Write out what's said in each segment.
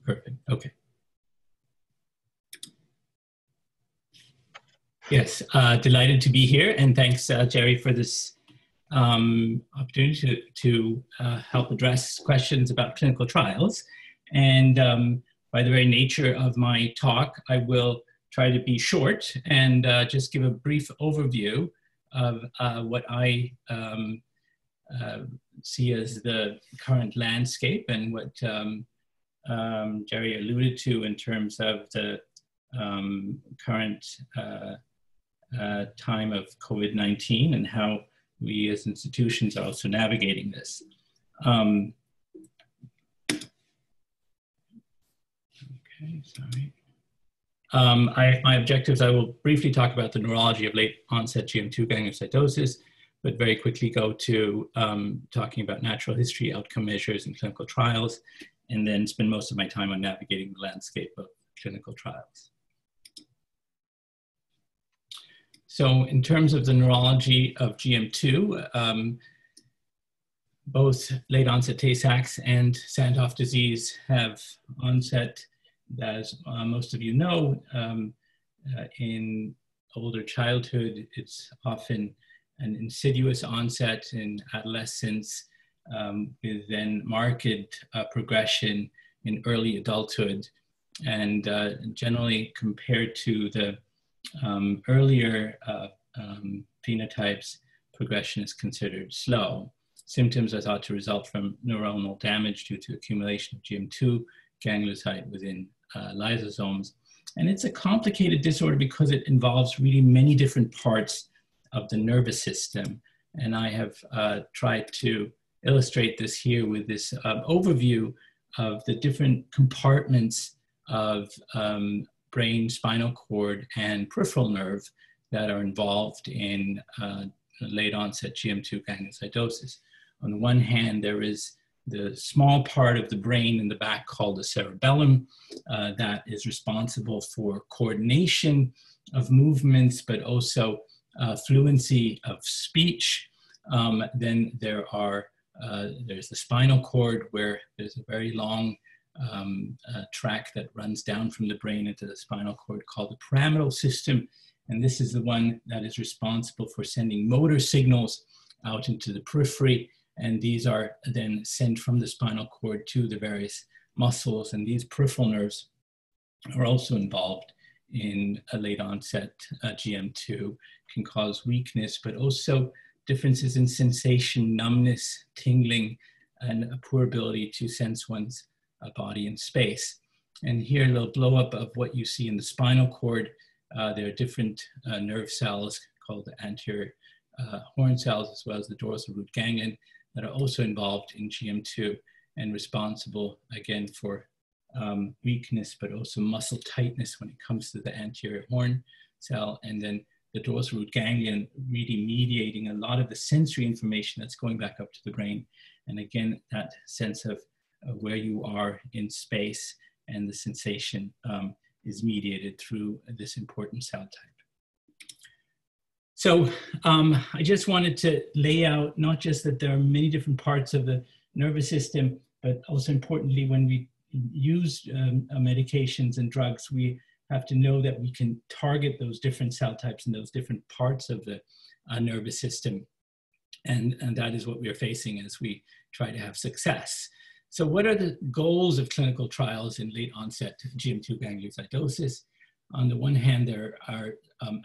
Perfect. Okay. Yes, delighted to be here, and thanks, Jerry, for this opportunity to help address questions about clinical trials. And by the very nature of my talk, I will try to be short and just give a brief overview of what I see as the current landscape and what Jerry alluded to in terms of the current time of COVID-19 and how we as institutions are also navigating this. Okay, sorry. My objectives, I will briefly talk about the neurology of late onset GM2 gangliosidosis, but very quickly go to talking about natural history, outcome measures, and clinical trials, and then spend most of my time on navigating the landscape of clinical trials. So in terms of the neurology of GM2, both late onset Tay-Sachs and Sandhoff disease have onset, as most of you know, in older childhood. It's often an insidious onset in adolescence with then marked progression in early adulthood. And generally compared to the earlier phenotypes, progression is considered slow. Symptoms are thought to result from neuronal damage due to accumulation of GM2 ganglioside within lysosomes. And it's a complicated disorder because it involves really many different parts of the nervous system. And I have tried to illustrate this here with this overview of the different compartments of brain, spinal cord, and peripheral nerve that are involved in late onset GM2 gangliosidosis. On the one hand, there is the small part of the brain in the back called the cerebellum that is responsible for coordination of movements, but also fluency of speech. Then there's the spinal cord, where there's a very long track that runs down from the brain into the spinal cord called the pyramidal system. And this is the one that is responsible for sending motor signals out into the periphery. And these are then sent from the spinal cord to the various muscles. And these peripheral nerves are also involved in a late onset GM2, can cause weakness, but also differences in sensation, numbness, tingling, and a poor ability to sense one's body in space. And here a little blow up of what you see in the spinal cord. There are different nerve cells called the anterior horn cells, as well as the dorsal root ganglion, that are also involved in GM2 and responsible, again, for weakness, but also muscle tightness when it comes to the anterior horn cell. And then the dorsal root ganglion really mediating a lot of the sensory information that's going back up to the brain. And again, that sense of where you are in space and the sensation is mediated through this important cell type. So I just wanted to lay out not just that there are many different parts of the nervous system, but also importantly, when we use medications and drugs, we have to know that we can target those different cell types and those different parts of the nervous system. And that is what we're facing as we try to have success. So what are the goals of clinical trials in late onset GM2 gangliosidosis? On the one hand, there are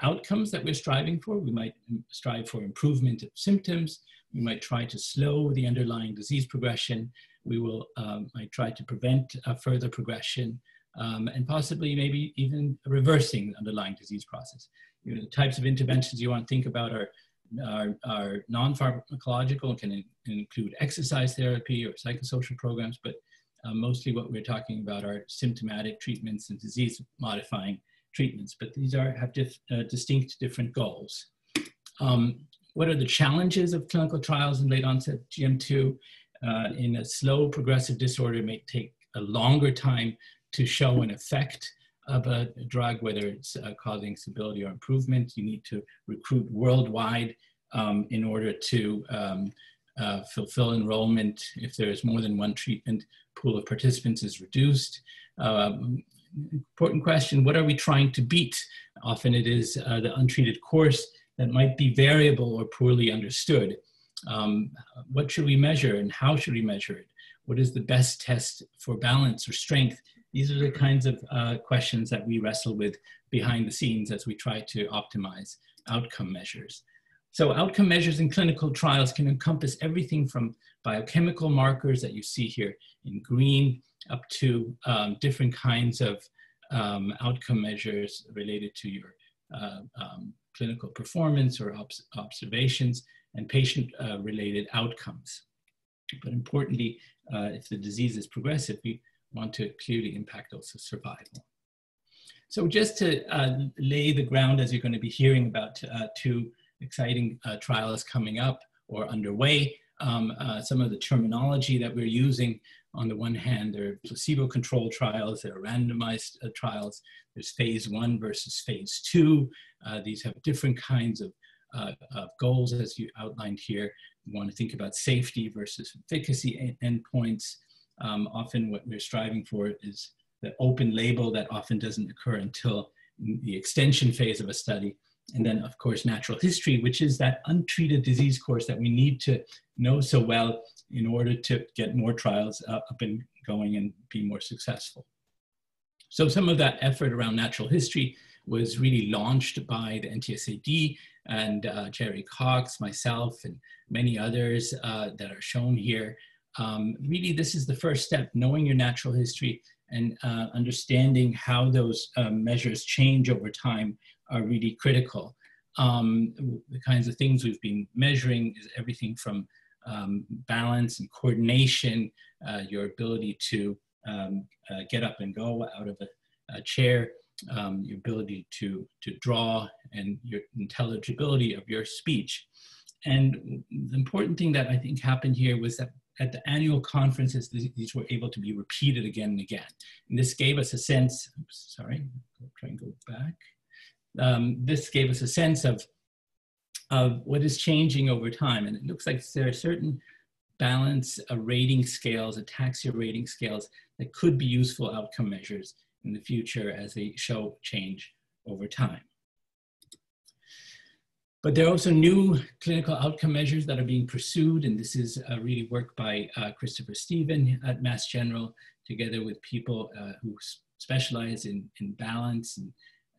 outcomes that we're striving for. We might strive for improvement of symptoms. We might try to slow the underlying disease progression. We might try to prevent further progression and possibly maybe even reversing the underlying disease process. You know, the types of interventions you want to think about are non-pharmacological, can include exercise therapy or psychosocial programs, but mostly what we're talking about are symptomatic treatments and disease-modifying treatments, but these have distinct different goals. What are the challenges of clinical trials in late onset GM2? In a slow progressive disorder, it may take a longer time to show an effect of a drug, whether it's causing stability or improvement. You need to recruit worldwide in order to fulfill enrollment if there is more than one treatment, pool of participants is reduced. Important question, what are we trying to beat? Often it is the untreated course that might be variable or poorly understood. What should we measure and how should we measure it? What is the best test for balance or strength? These are the kinds of questions that we wrestle with behind the scenes as we try to optimize outcome measures. So outcome measures in clinical trials can encompass everything from biochemical markers that you see here in green up to different kinds of outcome measures related to your clinical performance or observations and patient-related outcomes. But importantly, if the disease is progressive, we want to clearly impact also survival. So just to lay the ground, as you're going to be hearing about two exciting trials coming up or underway, some of the terminology that we're using. On the one hand, there are placebo-controlled trials, there are randomized trials, there's phase 1 versus phase 2. These have different kinds of goals as you outlined here. We want to think about safety versus efficacy endpoints. Often what we're striving for is the open label that often doesn't occur until the extension phase of a study. And then, of course, natural history, which is that untreated disease course that we need to know so well in order to get more trials up and going and be more successful. So some of that effort around natural history was really launched by the NTSAD and Jerry Cox, myself, and many others that are shown here. Really, this is the first step, knowing your natural history and understanding how those measures change over time are really critical. The kinds of things we've been measuring is everything from balance and coordination, your ability to get up and go out of a chair, your ability to draw, and your intelligibility of your speech. And the important thing that I think happened here was that at the annual conferences, these were able to be repeated again and again. And this gave us a sense, sorry, I'll try and go back. This gave us a sense of what is changing over time. And it looks like there are certain balance rating scales, ataxia rating scales that could be useful outcome measures in the future as they show change over time. But there are also new clinical outcome measures that are being pursued, and this is really work by Christopher Stephen at Mass General, together with people who specialize in balance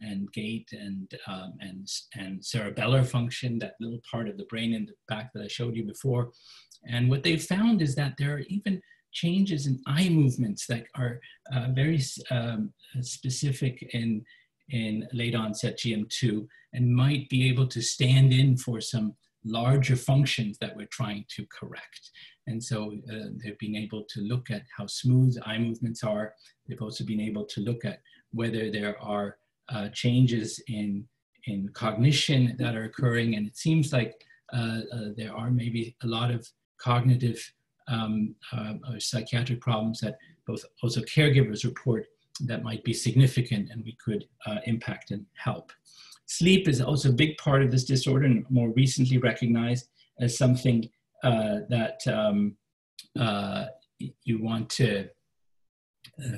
and gait and cerebellar function, that little part of the brain in the back that I showed you before. And what they've found is that there are even changes in eye movements that are very specific in late onset GM2 and might be able to stand in for some larger functions that we're trying to correct. And so they've been able to look at how smooth eye movements are. They've also been able to look at whether there are changes in cognition that are occurring. And it seems like there are maybe a lot of cognitive or psychiatric problems that both also caregivers report that might be significant and we could impact and help. Sleep is also a big part of this disorder and more recently recognized as something that you want to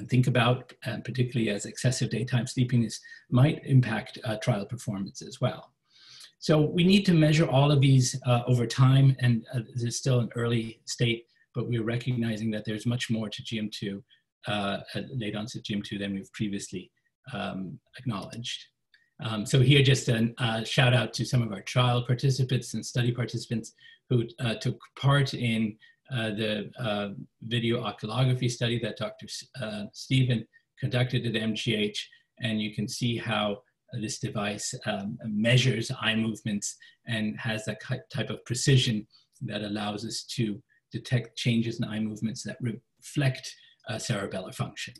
think about, and particularly as excessive daytime sleepiness might impact trial performance as well. So we need to measure all of these over time, and this is still an early state, but we're recognizing that there's much more to GM2, late onset GM2 than we've previously acknowledged. So here just a shout out to some of our trial participants and study participants who took part in the video oculography study that Dr. Stephen conducted at MGH, and you can see how this device measures eye movements and has that type of precision that allows us to detect changes in eye movements that reflect cerebellar function.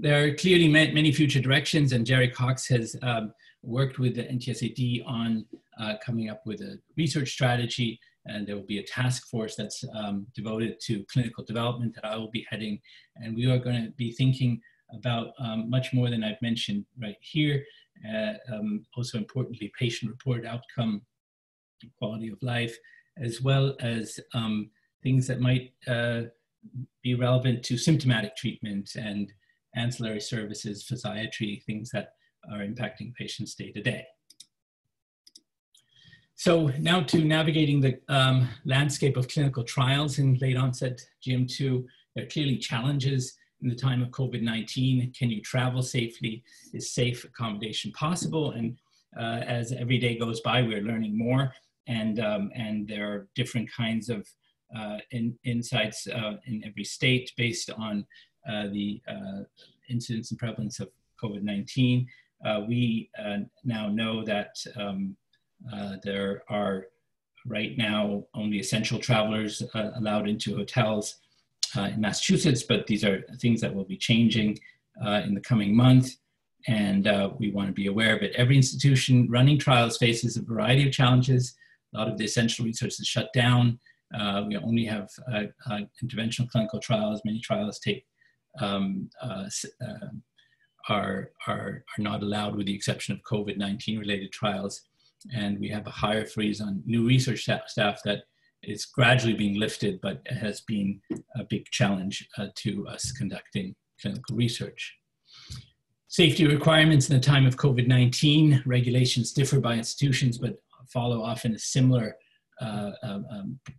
There are clearly many future directions, and Jerry Cox has worked with the NTSAD on coming up with a research strategy, and there will be a task force that's devoted to clinical development that I will be heading, and we are going to be thinking about much more than I've mentioned right here. Also importantly, patient-reported outcome, quality of life, as well as things that might be relevant to symptomatic treatment and ancillary services, physiatry, things that are impacting patients day to day. So now to navigating the landscape of clinical trials in late onset GM2, there are clearly challenges in the time of COVID-19. Can you travel safely? Is safe accommodation possible? And as every day goes by, we're learning more, and there are different kinds of insights in every state based on the incidence and prevalence of COVID-19. We now know that there are right now only essential travelers allowed into hotels in Massachusetts, but these are things that will be changing in the coming month, and we want to be aware of it. Every institution running trials faces a variety of challenges. A lot of the essential research is shut down. We only have interventional clinical trials. Many trials are not allowed, with the exception of COVID-19 related trials. And we have a higher freeze on new research staff that is gradually being lifted, but it has been a big challenge to us conducting clinical research. Safety requirements in the time of COVID-19, regulations differ by institutions, but follow often similar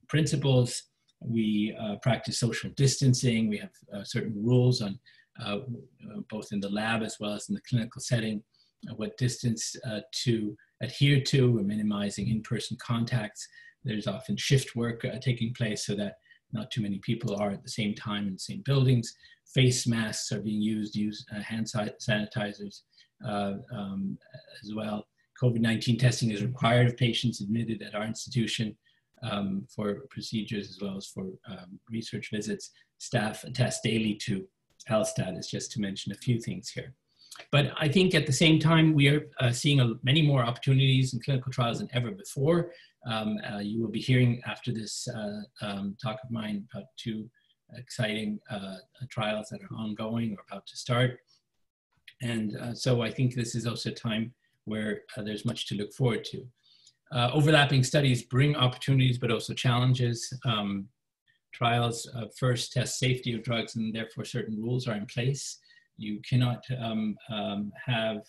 principles. We practice social distancing. We have certain rules on both in the lab as well as in the clinical setting, what distance to adhere to. We're minimizing in-person contacts. There's often shift work taking place so that not too many people are at the same time in the same buildings. Face masks are being used, hand sanitizers as well. COVID-19 testing is required of patients admitted at our institution for procedures as well as for research visits. Staff attest daily to health status, just to mention a few things here. But I think at the same time, we are seeing many more opportunities in clinical trials than ever before. You will be hearing after this talk of mine about two exciting trials that are ongoing or about to start. And so I think this is also a time where there's much to look forward to. Overlapping studies bring opportunities, but also challenges. Trials first test safety of drugs, and therefore certain rules are in place. You cannot have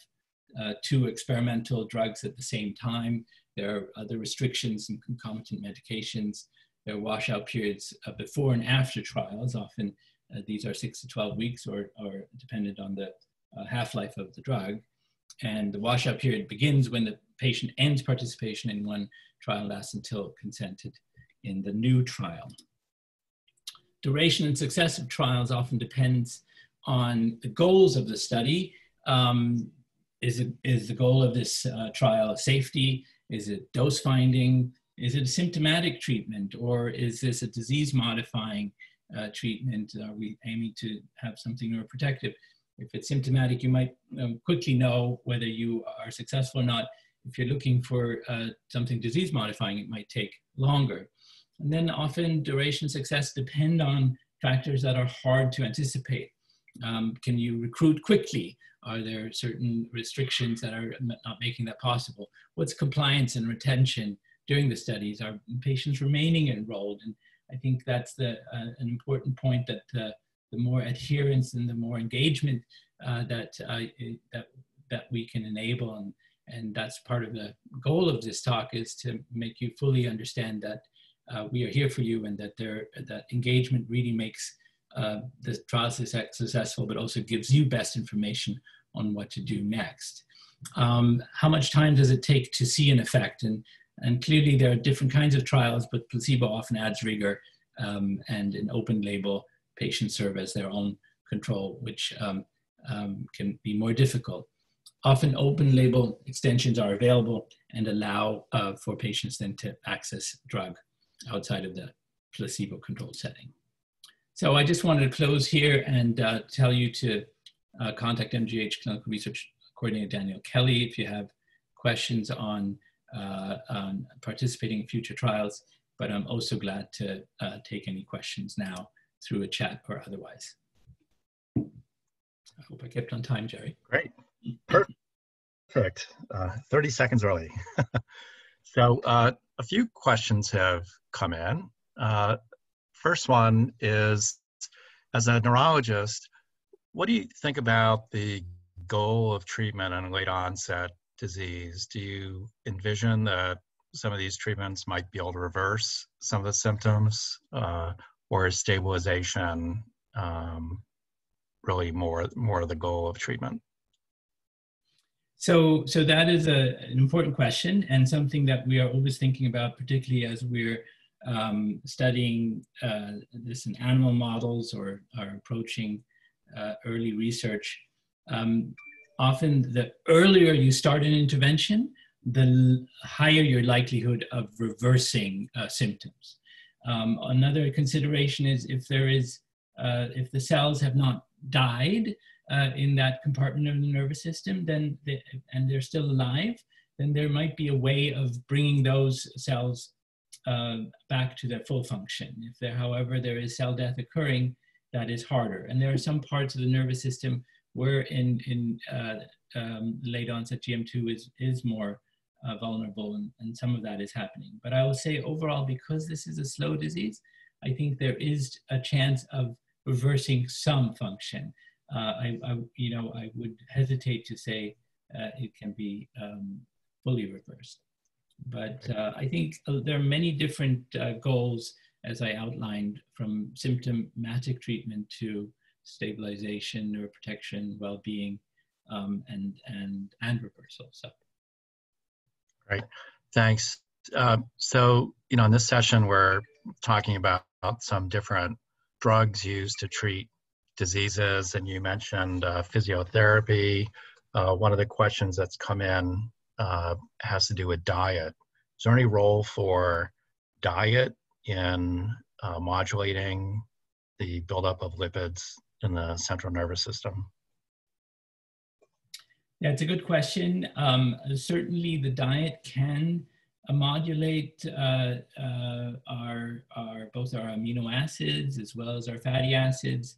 two experimental drugs at the same time. There are other restrictions and concomitant medications. There are washout periods before and after trials. Often these are 6 to 12 weeks or dependent on the half-life of the drug. And the washout period begins when the patient ends participation in one trial, lasts until consented in the new trial. Duration and success of trials often depends on the goals of the study. Is the goal of this trial safety? Is it dose finding? Is it a symptomatic treatment? Or is this a disease modifying treatment? Are we aiming to have something neuroprotective? If it's symptomatic, you might quickly know whether you are successful or not. If you're looking for something disease modifying, it might take longer. And then often duration success depend on factors that are hard to anticipate. Can you recruit quickly? Are there certain restrictions that are not making that possible? What's compliance and retention during the studies? Are patients remaining enrolled? And I think that's an important point, that the more adherence and the more engagement that we can enable, and that's part of the goal of this talk, is to make you fully understand that we are here for you, and that engagement really makes the trial successful, but also gives you best information on what to do next. How much time does it take to see an effect? And clearly there are different kinds of trials, but placebo often adds rigor, and an open label patients serve as their own control, which can be more difficult. Often open label extensions are available and allow for patients then to access drug outside of the placebo-controlled setting. So I just wanted to close here and tell you to contact MGH Clinical Research Coordinator Daniel Kelly if you have questions on participating in future trials, but I'm also glad to take any questions now through a chat or otherwise. I hope I kept on time, Jerry. Great, perfect. 30 seconds early. So a few questions have come in. First one is, as a neurologist, what do you think about the goal of treatment in late onset disease? Do you envision that some of these treatments might be able to reverse some of the symptoms, or is stabilization really more of the goal of treatment? So that is an important question, and something that we are always thinking about, particularly as we're studying this in animal models or are approaching early research. Often the earlier you start an intervention, the higher your likelihood of reversing symptoms. Another consideration is if the cells have not died in that compartment of the nervous system, and they're still alive, then there might be a way of bringing those cells back to their full function. However, there is cell death occurring, that is harder. And there are some parts of the nervous system where in late onset GM2 is more vulnerable, and some of that is happening. But I will say overall, because this is a slow disease, I think there is a chance of reversing some function. I would hesitate to say it can be fully reversed. But I think there are many different goals, as I outlined, from symptomatic treatment to stabilization, neuroprotection, well-being, and reversal. So. Great, thanks. So, in this session, we're talking about some different drugs used to treat diseases, and you mentioned physiotherapy. One of the questions that's come in has to do with diet. Is there any role for diet in modulating the buildup of lipids in the central nervous system? Yeah, it's a good question. Certainly the diet can modulate both our amino acids as well as our fatty acids,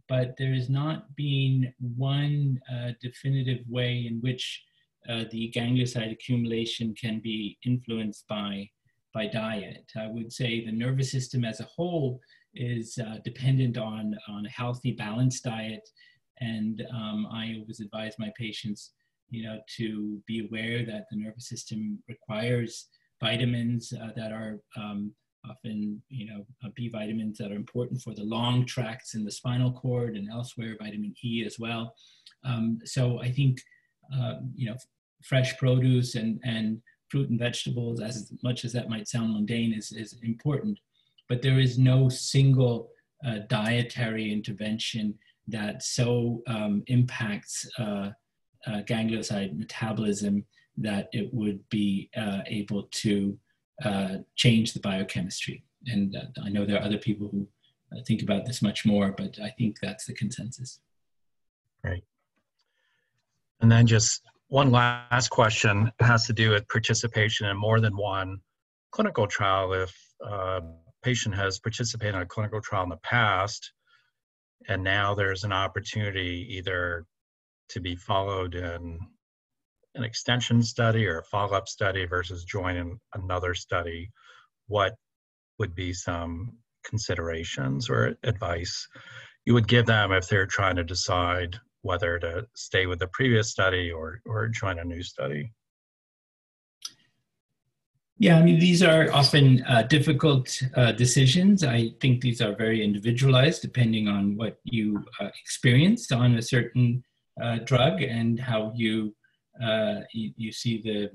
but there has not been one definitive way in which the ganglioside accumulation can be influenced by diet. I would say the nervous system as a whole is dependent on a healthy, balanced diet. And I always advise my patients, to be aware that the nervous system requires vitamins that are often, B vitamins that are important for the long tracts in the spinal cord and elsewhere, vitamin E as well. So I think, fresh produce and fruit and vegetables, as much as that might sound mundane, is important. But there is no single dietary intervention that so impacts ganglioside metabolism that it would be able to change the biochemistry. And I know there are other people who think about this much more, but I think that's the consensus. Great. And then just one last question has to do with participation in more than one clinical trial. If a patient has participated in a clinical trial in the past, and now there's an opportunity either to be followed in an extension study or a follow-up study versus joining another study, what would be some considerations or advice you would give them if they're trying to decide whether to stay with the previous study or join a new study? Yeah, I mean, these are often difficult decisions. I think these are very individualized depending on what you experienced on a certain drug and how you see the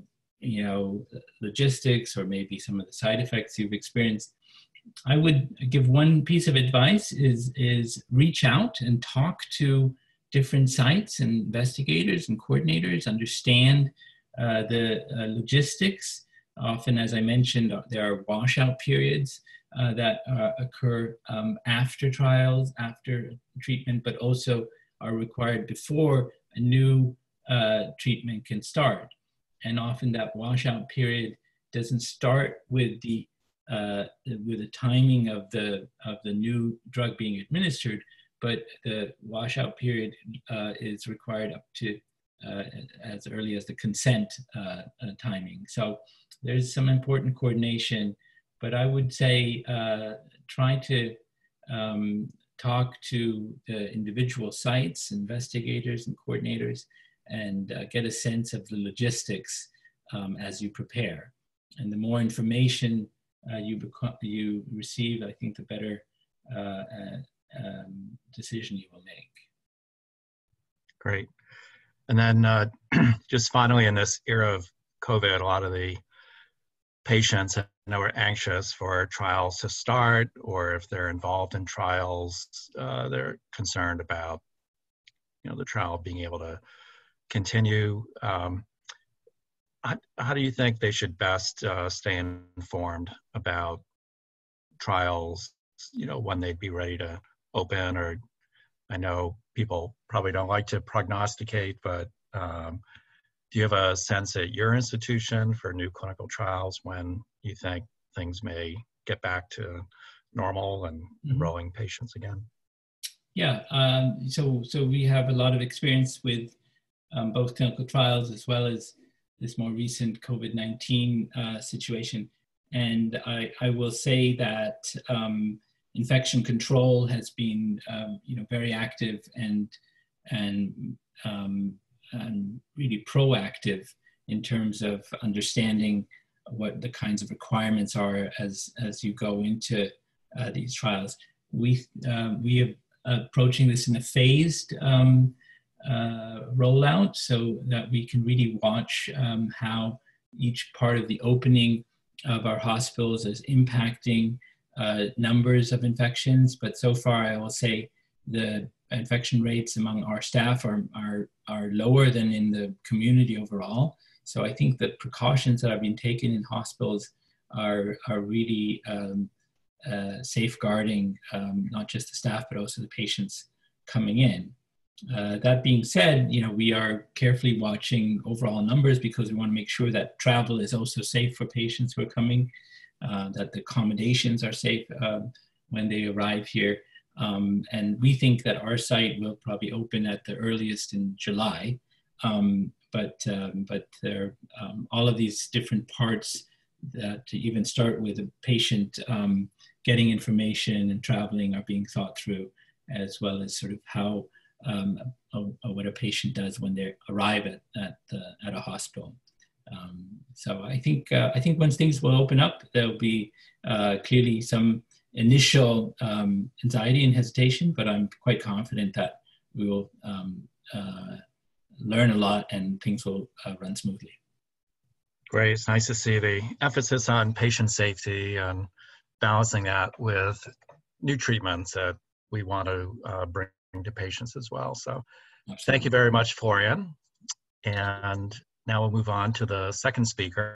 logistics or maybe some of the side effects you've experienced. I would give one piece of advice is reach out and talk to different sites and investigators and coordinators, understand the logistics. Often, as I mentioned, there are washout periods that occur after trials, after treatment, but also are required before a new treatment can start. And often that washout period doesn't start with the timing of the new drug being administered, but the washout period is required up to as early as the consent timing. So there's some important coordination, but I would say try to talk to the individual sites, investigators and coordinators, and get a sense of the logistics as you prepare. And the more information you receive, I think the better decision you will make. Great. And then just finally, in this era of COVID, a lot of the patients I know are anxious for trials to start, or if they're involved in trials, they're concerned about, the trial being able to continue. How do you think they should best stay informed about trials, when they'd be ready to open? Or I know people probably don't like to prognosticate, but do you have a sense at your institution for new clinical trials when you think things may get back to normal and enrolling patients again? Yeah, so we have a lot of experience with both clinical trials as well as this more recent COVID-19 situation. And I will say that infection control has been very active and really proactive in terms of understanding what the kinds of requirements are as you go into these trials. We are approaching this in a phased rollout so that we can really watch how each part of the opening of our hospitals is impacting numbers of infections. But so far, I will say the infection rates among our staff are lower than in the community overall. So I think the precautions that have been taken in hospitals are really safeguarding not just the staff, but also the patients coming in. That being said, we are carefully watching overall numbers because we want to make sure that travel is also safe for patients who are coming, that the accommodations are safe when they arrive here. And we think that our site will probably open at the earliest in July. But there are all of these different parts that to even start with a patient getting information and traveling are being thought through, as well as sort of how what a patient does when they arrive at a hospital. So I think once things will open up, there'll be clearly some initial anxiety and hesitation, but I'm quite confident that we will learn a lot and things will run smoothly. Great. It's nice to see the emphasis on patient safety and balancing that with new treatments that we want to bring to patients as well. So Absolutely. Thank you very much, Florian. And now we'll move on to the second speaker.